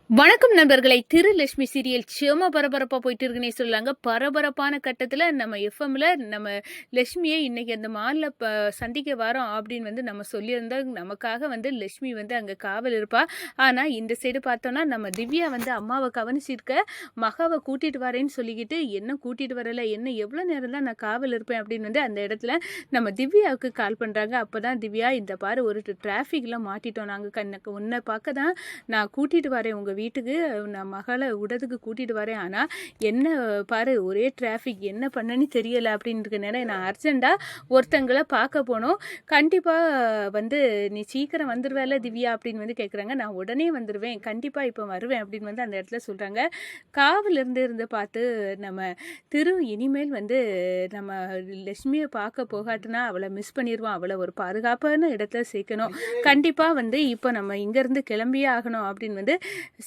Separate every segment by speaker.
Speaker 1: வணக்கம் நண்பர்களை. திருலட்சுமி சீரியல் செம பரபரப்பாக போயிட்டு இருக்குன்னே சொல்லாங்க. பரபரப்பான கட்டத்தில் நம்ம எஃப்எம்ல நம்ம லட்சுமியை இன்னைக்கு அந்த மாலில் சந்திக்க வரோம் அப்படின்னு நம்ம சொல்லியிருந்தா நமக்காக லட்சுமி அங்கே காவல் இருப்பா. ஆனால் இந்த சைடு பார்த்தோன்னா நம்ம திவ்யா அம்மாவை கவனிச்சிருக்க மகாவை கூட்டிகிட்டு வரேன்னு சொல்லிக்கிட்டு என்ன கூட்டிகிட்டு வரலை, என்ன எவ்வளோ நேரம் தான் நான் காவல் இருப்பேன் அப்படின்னு அந்த இடத்துல நம்ம திவ்யாவுக்கு கால் பண்ணுறாங்க. அப்போ தான் திவ்யா இந்த பாரு ஒரு டிராஃபிக்கில் மாட்டிட்டோம், நாங்கள் உன்னை பார்க்க தான் நான் கூட்டிகிட்டு வரேன் உங்கள் வீட்டுக்கு, நான் மகளை விடத்துக்கு கூட்டிகிட்டு வரேன். ஆனால் என்ன பாரு ஒரே டிராஃபிக், என்ன பண்ணன்னு தெரியலை அப்படின்னு நேரம் நான் அர்ஜெண்டாக ஒருத்தங்களை பார்க்க போனோம். கண்டிப்பாக நீ சீக்கிரம் வந்துடுவேல திவ்யா அப்படின்னு கேட்குறாங்க. நான் உடனே வந்துடுவேன், கண்டிப்பாக இப்போ வருவேன் அப்படின்னு அந்த இடத்துல சொல்கிறாங்க. காவலிருந்து பார்த்து நம்ம திரு இனிமேல் நம்ம லட்சுமியை பார்க்க போகாட்டுனா அவளை மிஸ் பண்ணிடுவான், அவளை ஒரு பாதுகாப்பான இடத்துல சேர்க்கணும், கண்டிப்பாக இப்போ நம்ம இங்கேருந்து கிளம்பியே ஆகணும் அப்படின்னு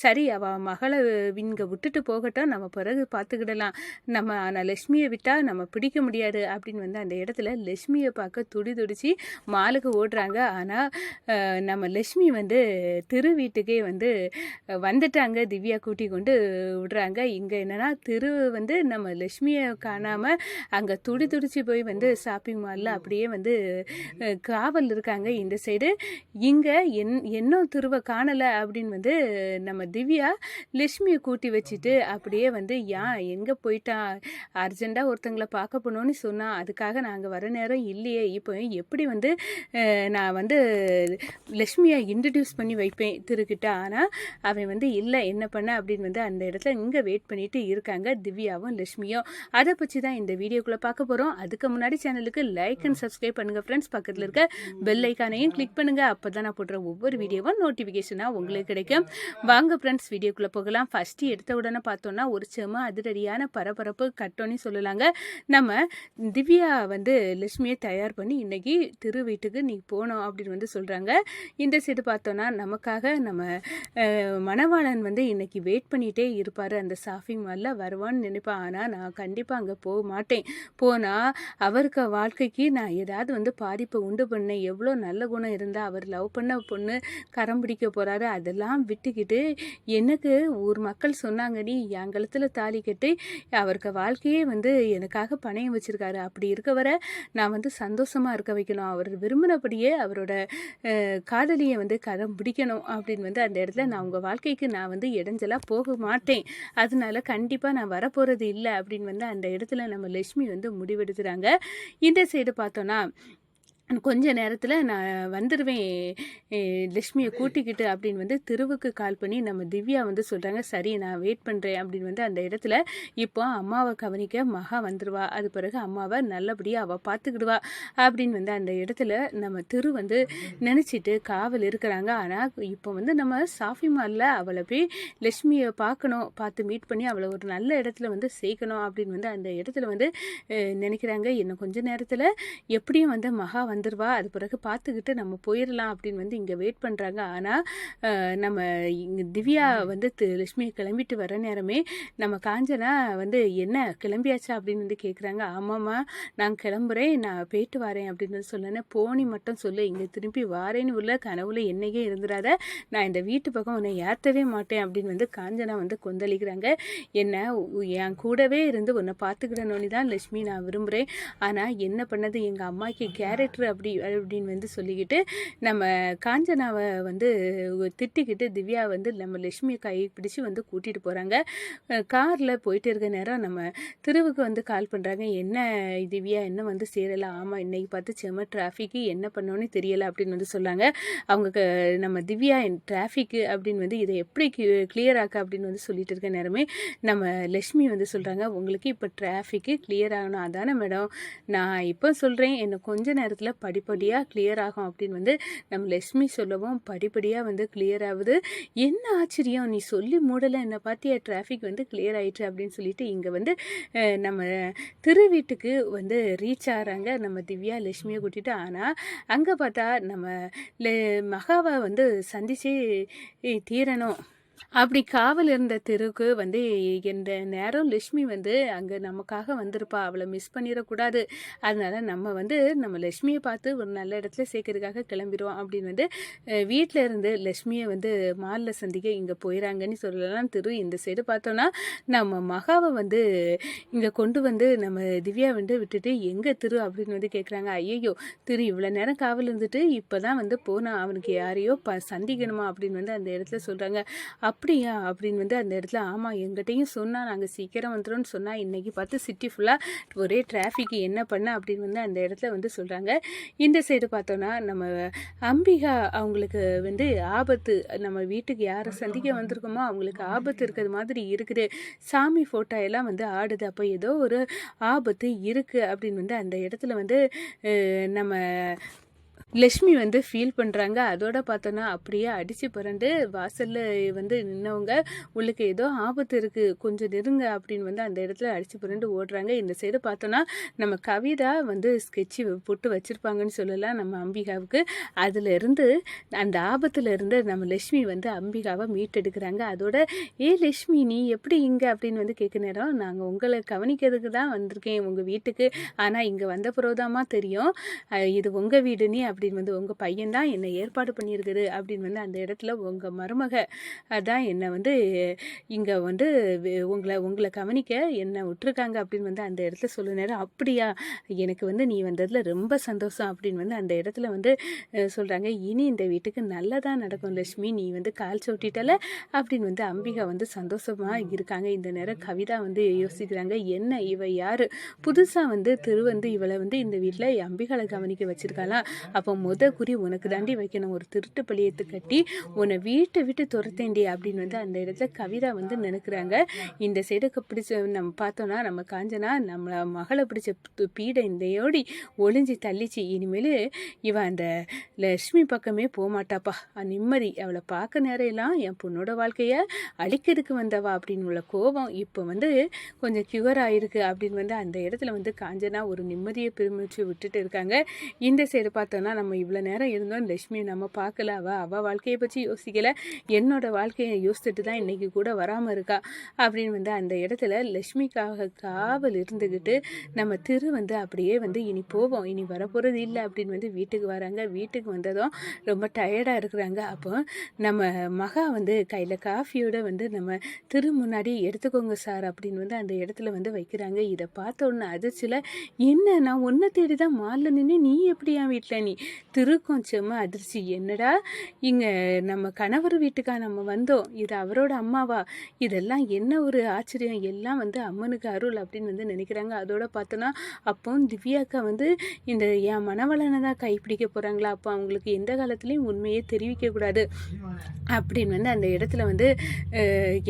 Speaker 1: சரி அவள் மகளை இங்கே விட்டுட்டு போகட்டும், நம்ம பிறகு பார்த்துக்கிடலாம், நம்ம ஆனால் லட்சுமியை விட்டால் நம்ம பிடிக்க முடியாது அப்படின்னு அந்த இடத்துல லட்சுமியை பார்க்க துடிச்சு மாலுக்கு ஓடுறாங்க. ஆனால் நம்ம லட்சுமி திரு வீட்டுக்கே வந்துட்டாங்க. திவ்யா கூட்டி கொண்டு விடுறாங்க. இங்கே என்னென்னா திரு நம்ம லட்சுமியை காணாமல் அங்கே துடிச்சு போய் ஷாப்பிங் மாலில் அப்படியே காவல் இருக்காங்க. இந்த சைடு இங்கே இன்னும் திருவை காணலை அப்படின்னு நம்ம திவ்யா லட்சுமியை கூட்டி வச்சுட்டு அப்படியே ஏன் எங்கே போயிட்டான், அர்ஜெண்டாக ஒருத்தங்களை பார்க்க போனோன்னு சொன்னான், அதுக்காக நாங்கள் வர நேரம் இல்லையே, இப்போ எப்படி நான் லட்சுமியை இன்ட்ரடியூஸ் பண்ணி வைப்பேன் திருக்கிட்ட. ஆனால் அவன் இல்லை என்ன பண்ண அப்படின்னு அந்த இடத்துல இங்கே வெயிட் பண்ணிட்டு இருக்காங்க திவ்யாவும் லட்சுமியும். அதை பற்றி தான் இந்த வீடியோக்குள்ளே பார்க்க போகிறோம். அதுக்கு முன்னாடி சேனலுக்கு லைக் அண்ட் சப்ஸ்கிரைப் பண்ணுங்கள் ஃப்ரெண்ட்ஸ். பக்கத்தில் இருக்க பெல் ஐக்கானையும் கிளிக் பண்ணுங்கள். அப்போ தான் நான் போடுற ஒவ்வொரு வீடியோவும் நோட்டிஃபிகேஷனாக உங்களுக்கு கிடைக்கும். வாங்க ஃப்ரெண்ட்ஸ் வீடியோக்குள்ளே போகலாம். ஃபஸ்ட்டு எடுத்த உடனே பார்த்தோன்னா ஒரு செம அதிரடியான பரபரப்பு கட்டோன்னு சொல்லலாங்க. நம்ம திவ்யா லட்சுமியை தயார் பண்ணி இன்னைக்கு திரு வீட்டுக்கு நீ போனோம் அப்படின்னு சொல்கிறாங்க. இந்த சைடு பார்த்தோன்னா நமக்காக நம்ம மணவாளன் இன்னைக்கு வெயிட் பண்ணிகிட்டே இருப்பார், அந்த ஷாப்பிங் மாலில் வருவான்னு நினைப்பான். ஆனால் நான் கண்டிப்பாக அங்கே போக மாட்டேன், போனால் அவருக்கு வாழ்க்கைக்கு நான் ஏதாவது பாதிப்பை உண்டு பண்ணேன், எவ்வளோ நல்ல குணம் இருந்தால் அவர் லவ் பண்ண பொண்ணு கரம் பிடிக்க போகிறாரு, அதெல்லாம் விட்டுக்கிட்டு எனக்கு ஊர் மக்கள் சொன்னாங்க நீ என் கழுத்தில் தாலி கட்டி அவருக்கு வாழ்க்கையே எனக்காக பணையம் வச்சுருக்காரு, அப்படி இருக்க வர நான் சந்தோஷமாக இருக்க வைக்கணும், அவர் விரும்பினபடியே அவரோட காதலியை கரம் பிடிக்கணும் அப்படின்னு அந்த இடத்துல நான் உங்கள் வாழ்க்கைக்கு நான் இடைஞ்சலாக போக மாட்டேன், அதனால கண்டிப்பாக நான் வரப்போகிறது இல்லை அப்படின்னு அந்த இடத்துல நம்ம லட்சுமி முடிவெடுத்துறாங்க. இந்த சைடு பார்த்தோன்னா கொஞ்ச நேரத்தில் நான் வந்துடுவேன் லட்சுமியை கூட்டிக்கிட்டு அப்படின்னு திருவுக்கு கால் பண்ணி நம்ம திவ்யா சொல்கிறாங்க. சரி நான் வெயிட் பண்ணுறேன் அப்படின்னு அந்த இடத்துல இப்போ அம்மாவை கவனிக்க மகா வந்துடுவா, அது பிறகு அம்மாவை நல்லபடியாக அவள் பார்த்துக்கிடுவா அப்படின்னு அந்த இடத்துல நம்ம திரு நினச்சிட்டு காவல் இருக்கிறாங்க. ஆனால் இப்போ நம்ம ஷாப்பிங் மாலில் அவளை போய் லட்சுமியை பார்க்கணும், பார்த்து மீட் பண்ணி அவளை ஒரு நல்ல இடத்துல சேர்க்கணும் அப்படின்னு அந்த இடத்துல நினைக்கிறாங்க. இன்னும் கொஞ்ச நேரத்தில் எப்படியும் மகா வந்துடுவா, அது பிறகு பார்த்துக்கிட்டு நம்ம போயிடலாம் அப்படின்னு இங்கே வெயிட் பண்ணுறாங்க. ஆனால் நம்ம இங்கே திவ்யா லட்சுமியை கிளம்பிட்டு வர நேரமே நம்ம காஞ்சனா என்ன கிளம்பியாச்சா அப்படின்னு கேட்குறாங்க. ஆமாம்மா நான் கிளம்புறேன், நான் போயிட்டு வரேன் அப்படின்னு சொன்னேன். போனி மட்டும் சொல்லு, இங்கே திரும்பி வாரேன்னு உள்ள கனவுல என்னைக்கே இருந்துடாத, நான் இந்த வீட்டு பக்கம் உன்னை ஏற்றவே மாட்டேன் அப்படின்னு காஞ்சனா கொந்தளிக்கிறாங்க. என்ன என் கூடவே இருந்து உன்னை பார்த்துக்கிடணுன்னு தான் லட்சுமி நான் விரும்புகிறேன், ஆனால் என்ன பண்ணது எங்கள் அம்மாவுக்கு கேரக்டர் அப்படின்னு சொல்லிக்கிட்டு நம்ம காஞ்சனாவை திட்டிக்கிட்டு திவ்யா நம்ம லட்சுமியை கை பிடிச்சி கூட்டிகிட்டு போகிறாங்க. காரில் போயிட்டு இருக்க நேரம் நம்ம திருவுக்கு கால் பண்ணுறாங்க. என்ன திவ்யா என்ன சேரலாம், ஆமாம் இன்னைக்கு பார்த்து செம டிராஃபிக்கு, என்ன பண்ணோன்னு தெரியலை அப்படின்னு சொல்லாங்க. அவங்க நம்ம திவ்யா டிராஃபிக்கு அப்படின்னு இதை எப்படி கிளியர் ஆக்க அப்படின்னு சொல்லிட்டு இருக்க நேரமே நம்ம லட்சுமி சொல்கிறாங்க. உங்களுக்கு இப்போ டிராஃபிக்கு கிளியர் ஆகணும் அதானே மேடம், நான் இப்போ சொல்கிறேன், என்ன கொஞ்ச நேரத்தில் படிப்படியாக கிளியர் ஆகும் அப்படின்னு நம்ம லட்சுமி சொல்லவும் படிப்படியாக கிளியர் ஆகுது. என்ன ஆச்சரியம், நீ சொல்லி மூடலை, என்னை பார்த்தியா டிராஃபிக் கிளியர் ஆயிடுச்சு அப்படின்னு சொல்லிட்டு இங்கே நம்ம திரு வீட்டுக்கு ரீச் ஆகிறாங்க நம்ம திவ்யா லட்சுமியை கூட்டிகிட்டு. ஆனால் அங்கே பார்த்தா நம்ம மகாவை சந்திச்சே தீரணும் அப்படி காவல் இருந்த தெருக்கு வந்து இந்த நேரம் லட்சுமி வந்து அங்கே நமக்காக வந்திருப்பா, அவளை மிஸ் பண்ணிடக்கூடாது. அதனால நம்ம வந்து நம்ம லட்சுமியை பார்த்து ஒரு நல்ல இடத்துல சேர்க்கறதுக்காக கிளம்பிடுவோம் அப்படின்னு வந்து வீட்டில் இருந்து லட்சுமியை வந்து மாலில் சந்திக்க இங்கே போயிடறாங்கன்னு சொல்லலாம். இந்த சைடு பார்த்தோன்னா நம்ம மகாவை வந்து இங்கே கொண்டு வந்து நம்ம திவ்யா வந்து விட்டுட்டு எங்கே அப்படின்னு வந்து கேட்குறாங்க. ஐயையோ, இவ்வளோ நேரம் காவல் இருந்துட்டு இப்போ தான் வந்து போனா, அவனுக்கு யாரையோ சந்திக்கணுமா அப்படின்னு வந்து அந்த இடத்துல சொல்கிறாங்க. அப்படியா அப்படின்னு வந்து அந்த இடத்துல ஆமாம், எங்கிட்டையும் சொன்னால் நாங்கள் சீக்கிரம் வந்துடும்னு சொன்னால், இன்றைக்கி பார்த்து சிட்டி ஃபுல்லாக ஒரே டிராஃபிக், என்ன பண்ண அப்படின்னு வந்து அந்த இடத்துல வந்து சொல்கிறாங்க. இந்த சைடு பார்த்தோன்னா நம்ம அம்பிகா அவங்களுக்கு வந்து ஆபத்து, நம்ம வீட்டுக்கு யாரை சந்திக்க வந்திருக்கோமோ அவங்களுக்கு ஆபத்து இருக்கிறது மாதிரி இருக்குது. சாமி ஃபோட்டோ எல்லாம் வந்து ஆடுது, அப்போ ஏதோ ஒரு ஆபத்து இருக்குது அப்படின்னு வந்து அந்த இடத்துல வந்து நம்ம லட்சுமி வந்து ஃபீல் பண்ணுறாங்க. அதோட பார்த்தோன்னா அப்படியே அடித்து புரண்டு வாசலில் வந்து நின்னவங்க, உள்ளுக்கு ஏதோ ஆபத்து இருக்குது, கொஞ்சம் நெருங்க அப்படின்னு வந்து அந்த இடத்துல அடித்து புரண்டு ஓடுறாங்க. இந்த சைடு பார்த்தோன்னா நம்ம கவிதா வந்து ஸ்கெட்சு போட்டு வச்சுருப்பாங்கன்னு சொல்லலாம் நம்ம அம்பிகாவுக்கு. அதிலிருந்து அந்த ஆபத்துலேருந்து நம்ம லட்சுமி வந்து அம்பிகாவை மீட்டெடுக்கிறாங்க. அதோட லட்சுமி நீ எப்படி இங்கே அப்படின்னு வந்து கேட்க நேரம், நாங்கள் உங்களை கவனிக்கிறதுக்கு தான் வந்திருக்கேன் உங்கள் வீட்டுக்கு, ஆனால் இங்கே வந்த பிறகுதாம்மா தெரியும் இது உங்கள் வீடுன்னு அப்படின்னு வந்து உங்கள் பையன்தான் என்னை ஏற்பாடு பண்ணியிருக்குது அப்படின்னு வந்து அந்த இடத்துல உங்கள் மருமக தான் என்னை வந்து இங்கே வந்து உங்களை கவனிக்க என்னை விட்டுருக்காங்க அப்படின்னு வந்து அந்த இடத்துல சொல்ல நேரம், அப்படியா, எனக்கு வந்து நீ வந்ததில் ரொம்ப சந்தோஷம் அப்படின்னு வந்து அந்த இடத்துல வந்து சொல்கிறாங்க. இனி இந்த வீட்டுக்கு நல்லதாக நடக்கும் லட்சுமி, நீ வந்து கால் சோட்டிட்டல அப்படின்னு வந்து அம்பிகா வந்து சந்தோஷமாக இருக்காங்க. இந்த நேரம் கவிதா வந்து யோசிக்கிறாங்க, என்ன இவ யார், புதுசாக வந்து வந்து இவளை வந்து இந்த வீட்டில் அம்பிகாவை கவனிக்க வச்சிருக்காளா, அப்போ குறி உனக்கு தாண்டி வைக்கணும், ஒரு திருட்டு பழியத்தை கட்டி உன்னை வீட்டை விட்டு துரத்தேண்டி அப்படின்னு வந்து அந்த இடத்துல கவிதா வந்து நினைக்கிறாங்க. இந்த சைடுக்கு பிடிச்ச நம்ம பார்த்தோன்னா நம்ம காஞ்சனா நம்ம மகளை பிடிச்ச பீடை இந்தையோடி ஒளிஞ்சி தள்ளிச்சு. இனிமேல் இவன் அந்த லட்சுமி பக்கமே போகமாட்டாப்பா, நிம்மதி, அவளை பார்க்க நேரம் எல்லாம் என் பொண்ணோட வாழ்க்கையை அழிக்கிறதுக்கு வந்தவா அப்படின்னு உள்ள கோபம் இப்போ வந்து கொஞ்சம் கியூர் ஆயிருக்கு அப்படின்னு வந்து அந்த இடத்துல வந்து காஞ்சனா ஒரு நிம்மதியை பெருமிச்சு விட்டுட்டு இருக்காங்க. இந்த சைடு பார்த்தோன்னா நம்ம இவ்வளோ நேரம் இருந்தோம், லட்சுமி நம்ம பார்க்கல, அவள் வாழ்க்கையை பற்றி யோசிக்கலை, என்னோட வாழ்க்கையை யோசிச்சுட்டு தான் இன்றைக்கி கூட வராமல் இருக்கா அப்படின்னு வந்து அந்த இடத்துல லட்சுமிக்காக காவல் இருந்துக்கிட்டு நம்ம வந்து அப்படியே வந்து இனி போவோம், இனி வரப்போகிறது இல்லை அப்படின்னு வந்து வீட்டுக்கு வராங்க. வீட்டுக்கு வந்ததும் ரொம்ப டயர்டாக இருக்கிறாங்க. அப்போ நம்ம மகா வந்து கையில் காஃபியோட வந்து நம்ம முன்னாடி எடுத்துக்கோங்க சார் அப்படின்னு வந்து அந்த இடத்துல வந்து வைக்கிறாங்க. இதை பார்த்த உடனே அதிர்ச்சியில், என்ன நான் ஒன்றை தேடி தான் மாலில் நின்று நீ எப்படி என் வீட்டில் நீ செம்ம அதிர்ச்சி, என்னடா இங்கே நம்ம கணவர் வீட்டுக்கா நம்ம வந்தோம், இது அவரோட அம்மாவா, இதெல்லாம் என்ன ஒரு ஆச்சரியம், எல்லாம் வந்து அம்மனுக்கு அருள் அப்படின்னு வந்து நினைக்கிறாங்க. அதோட பார்த்தோன்னா அப்போ திவ்யாக்கா வந்து இந்த என் மனவளனை தான் கைப்பிடிக்க போகிறாங்களா, அப்போ அவங்களுக்கு எந்த காலத்துலேயும் உண்மையே தெரிவிக்கக்கூடாது அப்படின்னு வந்து அந்த இடத்துல வந்து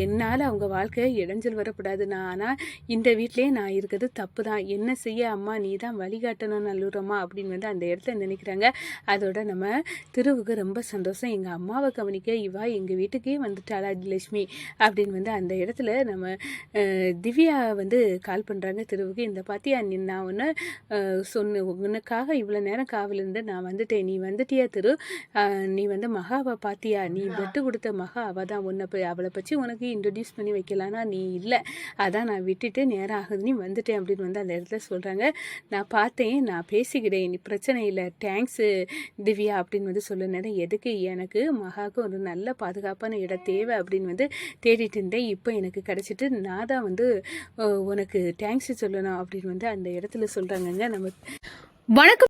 Speaker 1: என்னால் அவங்க வாழ்க்கையை இடைஞ்சல் வரக்கூடாது, ஆனால் இந்த வீட்டிலே நான் இருக்கிறது தப்பு தான், என்ன செய்ய அம்மா, நீ தான் வழிகாட்டணும் நல்லூரம்மா அப்படின்னு வந்து அந்த இடத்துல நினைக்கிறாங்க. அதோட நம்ம திருவுக்கு ரொம்ப சந்தோஷம், எங்கள் அம்மாவை கவனிக்க இவா எங்கள் வீட்டுக்கே வந்துட்டாளா லட்சுமி அப்படின்னு வந்து அந்த இடத்துல நம்ம திவ்யா வந்து கால் பண்ணுறாங்க திருவுக்கு. இந்த பார்த்தியா நான் ஒன்று சொன்ன உனக்காக இவ்வளோ நேரம் காவல் இருந்து நான் வந்துட்டேன், நீ வந்துட்டியா நீ வந்து மகாவை பார்த்தியா, நீ விட்டு கொடுத்த மகா அவள் தான், அவளை பற்றி உனக்கு இன்ட்ரடியூஸ் பண்ணி வைக்கலான்னா நீ இல்லை, அதான் நான் விட்டுட்டு நேரம் ஆகுது நீ வந்துட்டேன் அப்படின்னு வந்து அந்த இடத்துல சொல்கிறாங்க. நான் பார்த்தேன், நான் பேசிக்கிட்டேன், நீ பிரச்சனை இல்லை, தேங்க்ஸு திவ்யா அப்படின்னு வந்து சொல்ல நேரம், எதுக்கு எனக்கு மகாவுக்கு ஒரு நல்ல பாதுகாப்பான இடம் தேவை அப்படின்னு வந்து தேடிட்டு இருந்தேன், இப்போ எனக்கு கிடச்சிட்டு நான் தான் வந்து உனக்கு தேங்க்ஸ் சொல்லணும் அப்படின்னு வந்து அந்த இடத்துல சொல்கிறாங்கங்க. நம்ம வணக்கம்.